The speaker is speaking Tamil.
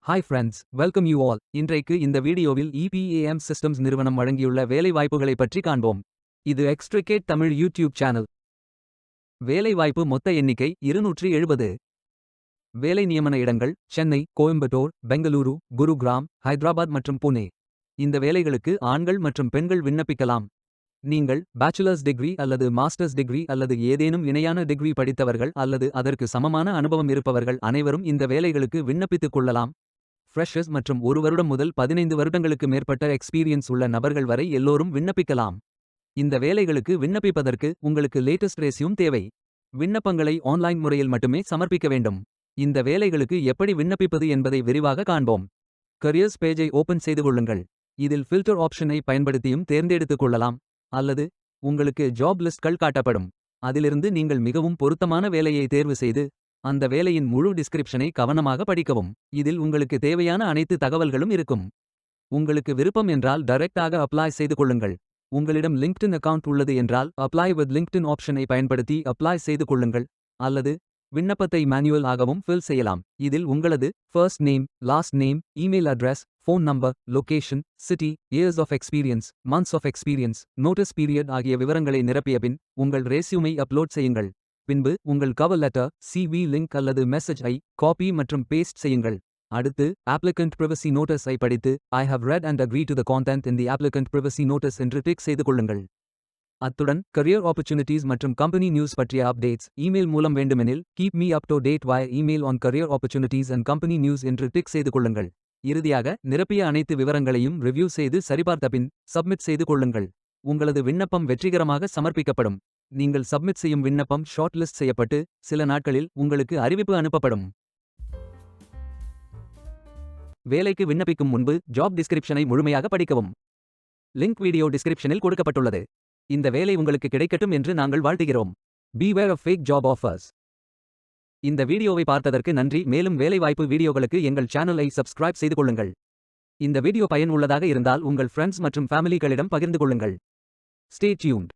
Hi friends, welcome you all. இன்றைக்கு இந்த வீடியோவில் EPAM சிஸ்டம்ஸ் நிறுவனம் வழங்கியுள்ள வேலைவாய்ப்புகளை பற்றி காண்போம். இது எக்ஸ்ட்ரிகேட் தமிழ் யூடியூப் சேனல். வேலைவாய்ப்பு மொத்த எண்ணிக்கை 270. வேலை நியமன இடங்கள் சென்னை, கோயம்புத்தூர், பெங்களூரு, குருகிராம், ஹைதராபாத் மற்றும் புனே. இந்த வேலைகளுக்கு ஆண்கள் மற்றும் பெண்கள் விண்ணப்பிக்கலாம். நீங்கள் பேச்சுலர்ஸ் டிகிரி அல்லது மாஸ்டர்ஸ் டிகிரி அல்லது ஏதேனும் இணையான டிகிரி படித்தவர்கள் அல்லது அதற்கு சமமான அனுபவம் இருப்பவர்கள் அனைவரும் இந்த வேலைகளுக்கு விண்ணப்பித்துக் கொள்ளலாம். ஃப்ரெஷர்ஸ் மற்றும் 1 வருடம் முதல் 15 வருடங்களுக்கு மேற்பட்ட எக்ஸ்பீரியன்ஸ் உள்ள நபர்கள் வரை எல்லோரும் விண்ணப்பிக்கலாம். இந்த வேலைகளுக்கு விண்ணப்பிப்பதற்கு உங்களுக்கு லேட்டஸ்ட் ரெஸ்யூம் தேவை. விண்ணப்பங்களை ஆன்லைன் முறையில் மட்டுமே சமர்ப்பிக்க வேண்டும். இந்த வேலைகளுக்கு எப்படி விண்ணப்பிப்பது என்பதை விரிவாக காண்போம். கரியர்ஸ் பேஜை ஓபன் செய்து கொள்ளுங்கள். இதில் ஃபில்டர் ஆப்ஷனை பயன்படுத்தியும் தேர்ந்தெடுத்துக் கொள்ளலாம். அல்லது உங்களுக்கு ஜாப் லிஸ்ட்கள் காட்டப்படும். அதிலிருந்து நீங்கள் மிகவும் பொருத்தமான வேலையை தேர்வு செய்து அந்த வேலையின் முழு டிஸ்கிரிப்ஷனை கவனமாக படிக்கவும். இதில் உங்களுக்கு தேவையான அனைத்து தகவல்களும் இருக்கும். உங்களுக்கு விருப்பம் என்றால் டைரக்டாக அப்ளை செய்து கொள்ளுங்கள். உங்களிடம் லிங்க்டின் அக்கவுண்ட் உள்ளது என்றால் அப்ளை வித் லிங்க்டின் ஆப்ஷனை பயன்படுத்தி அப்ளை செய்து கொள்ளுங்கள். அல்லது விண்ணப்பத்தை மேனுவல் ஆகவும் ஃபில் செய்யலாம். இதில் உங்களது first name, last name, email address, phone number, location, city, years of experience, months of experience, notice period ஆகிய விவரங்களை நிரப்பிய பின் உங்கள் ரெஸ்யூமை அப்லோட் செய்யுங்கள். பின்பு உங்கள் கவர் லெட்டர், CV லிங்க் அல்லது மெசேஜ் ஐ காப்பி மற்றும் பேஸ்ட் செய்யுங்கள். அடுத்து applicant privacy notice ஐ படித்து I have read and agree to the content in the applicant privacy notice என்று டிக் செய்து கொள்ளுங்கள். அத்துடன் career opportunities மற்றும் company news பற்றிய அப்டேட்ஸ் இமெயில் மூலம் வேண்டுமெனில் keep me up to date via email on career opportunities and company news என்று டிக் செய்து கொள்ளுங்கள். இறுதியாக நிரப்பிய அனைத்து விவரங்களையும் ரிவ்யூ செய்து சரிபார்த்த பின் சப்மிட் செய்து கொள்ளுங்கள். உங்களது விண்ணப்பம் வெற்றிகரமாக சமர்ப்பிக்கப்படும். நீங்கள் சப்மிட் செய்யும் விண்ணப்பம் ஷார்ட் லிஸ்ட் செய்யப்பட்டு சில நாட்களில் உங்களுக்கு அறிவிப்பு அனுப்பப்படும். வேலைக்கு விண்ணப்பிக்கும் முன்பு ஜாப் டிஸ்கிரிப்ஷனை முழுமையாக படிக்கவும். லிங்க் வீடியோ டிஸ்கிரிப்ஷனில் கொடுக்கப்பட்டுள்ளது. இந்த வேலை உங்களுக்கு கிடைக்கட்டும் என்று நாங்கள் வாழ்த்துகிறோம். Beware of fake job offers. இந்த வீடியோவை பார்த்ததற்கு நன்றி. மேலும் வேலைவாய்ப்பு வீடியோகளுக்கு எங்கள் சேனலை சப்ஸ்கிரைப் செய்து கொள்ளுங்கள். இந்த வீடியோ பயனுள்ளதாக இருந்தால் உங்கள் ஃப்ரெண்ட்ஸ் மற்றும் ஃபேமிலிகளிடம் பகிர்ந்து கொள்ளுங்கள். Stay tuned.